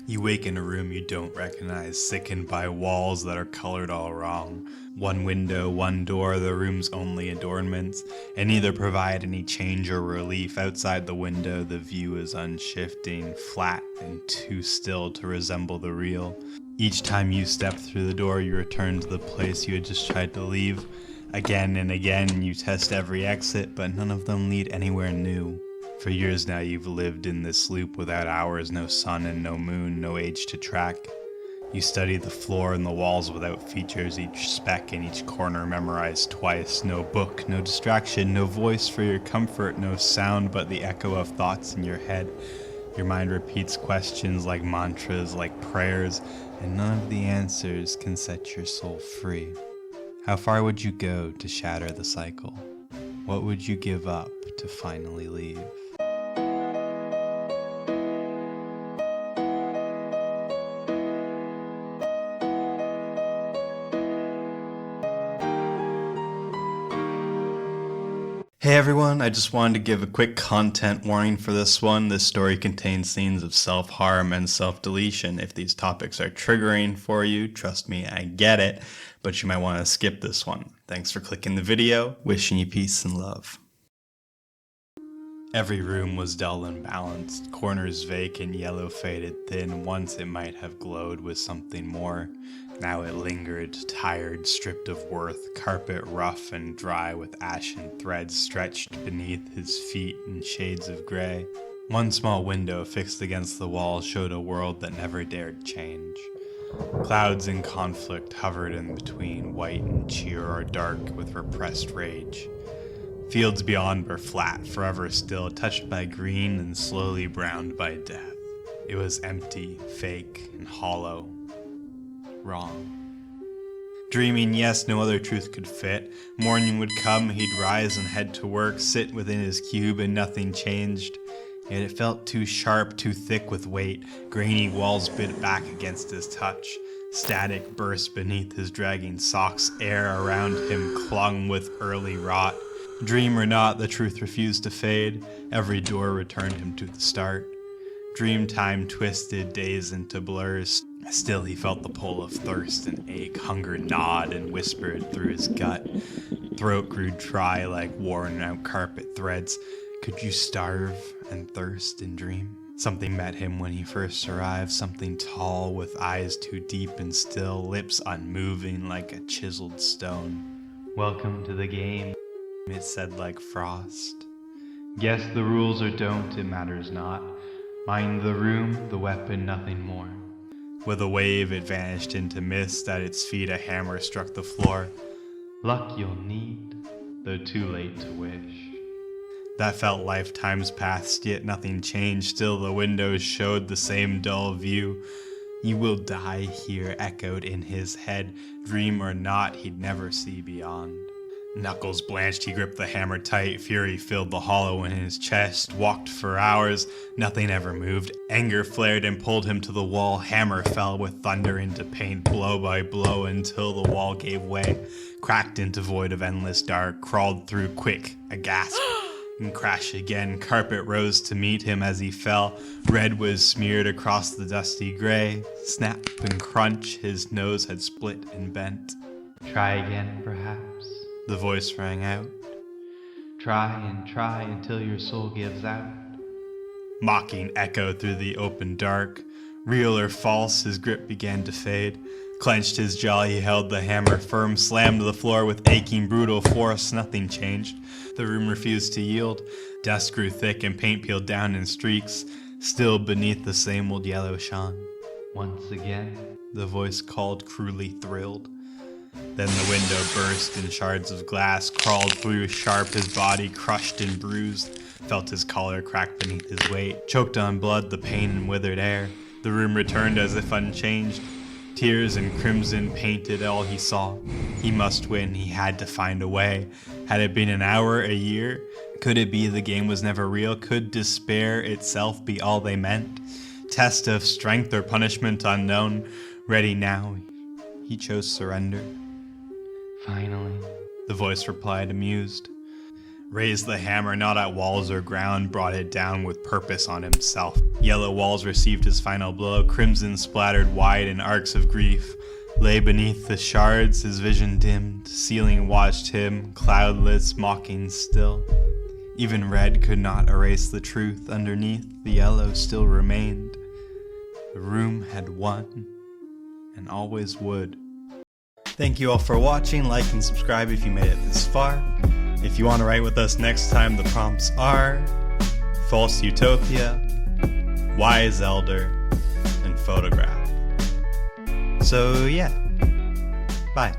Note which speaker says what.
Speaker 1: You wake in a room you don't recognize, sickened by walls that are colored all wrong. One window, one door, the room's only adornments, and neither provide any change or relief. Outside the window, the view is unshifting, flat, and too still to resemble the real. Each time you step through the door, you return to the place you had just tried to leave. Again and again, you test every exit, but none of them lead anywhere new. For years now you've lived in this loop without hours, no sun and no moon, no age to track. You study the floor and the walls without features, each speck and each corner memorized twice. No book, no distraction, no voice for your comfort, no sound but the echo of thoughts in your head. Your mind repeats questions like mantras, like prayers, and none of the answers can set your soul free. How far would you go to shatter the cycle? What would you give up to finally leave? Hey everyone, I just wanted to give a quick content warning for this one. This story contains scenes of self-harm and self-deletion. If these topics are triggering for you, trust me, I get it, but you might want to skip this one. Thanks for clicking the video. Wishing you peace and love. Every room was dull and balanced, corners vacant, yellow faded thin. Once it might have glowed with something more. Now it lingered, tired, stripped of worth, carpet rough and dry with ashen threads stretched beneath his feet in shades of gray. One small window fixed against the wall showed a world that never dared change. Clouds in conflict hovered in between, white and cheer or dark with repressed rage. Fields beyond were flat, forever still, touched by green and slowly browned by death. It was empty, fake, and hollow. Wrong. Dreaming, yes, no other truth could fit. Morning would come, he'd rise and head to work, sit within his cube and nothing changed. Yet it felt too sharp, too thick with weight. Grainy walls bit back against his touch. Static burst beneath his dragging socks. Air around him clung with early rot. Dream or not, the truth refused to fade. Every door returned him to the start. Dream time twisted days into blurs. Still he felt the pull of thirst and ache. Hunger gnawed and whispered through his gut. Throat grew dry like worn out carpet threads. Could you starve and thirst and dream? Something met him when he first arrived. Something tall with eyes too deep and still. Lips unmoving like a chiseled stone. Welcome to the game, it said like frost. Guess the rules or don't, it matters not. Mind the room, the weapon, nothing more. With a wave it vanished into mist. At its feet a hammer struck the floor. Luck you'll need, though too late to wish. That felt lifetimes past, yet nothing changed. Still the windows showed the same dull view. You will die here echoed in his head. Dream or not, he'd never see beyond. Knuckles blanched, he gripped the hammer tight. Fury filled the hollow in his chest. Walked for hours, nothing ever moved. Anger flared and pulled him to the wall. Hammer fell with thunder into paint, blow by blow, until the wall gave way. Cracked into void of endless dark, crawled through quick, a gasp, and crashed again. Carpet rose to meet him as he fell. Red was smeared across the dusty gray. Snap and crunch, his nose had split and bent. Try again, perhaps. The voice rang out. Try and try until your soul gives out. Mocking echo through the open dark. Real or false, his grip began to fade. Clenched his jaw, he held the hammer firm. Slammed to the floor with aching, brutal force. Nothing changed. The room refused to yield. Dust grew thick and paint peeled down in streaks. Still beneath the same old yellow shone. Once again, the voice called, cruelly thrilled. Then the window burst in shards of glass, crawled through sharp, his body crushed and bruised, felt his collar crack beneath his weight, choked on blood, the pain and withered air. The room returned as if unchanged. Tears and crimson painted all he saw. He must win, he had to find a way. Had it been an hour, a year? Could it be the game was never real? Could despair itself be all they meant? Test of strength or punishment unknown? Ready now, he chose surrender. Finally, the voice replied, amused. Raised the hammer not at walls or ground, brought it down with purpose on himself. Yellow walls received his final blow, crimson splattered wide in arcs of grief. Lay beneath the shards, his vision dimmed, ceiling watched him, cloudless, mocking still. Even red could not erase the truth, underneath the yellow still remained. The room had won, and always would. Thank you all for watching, like and subscribe if you made it this far. If you want to write with us next time, the prompts are False Utopia, Wise Elder, and Photograph. So yeah, bye.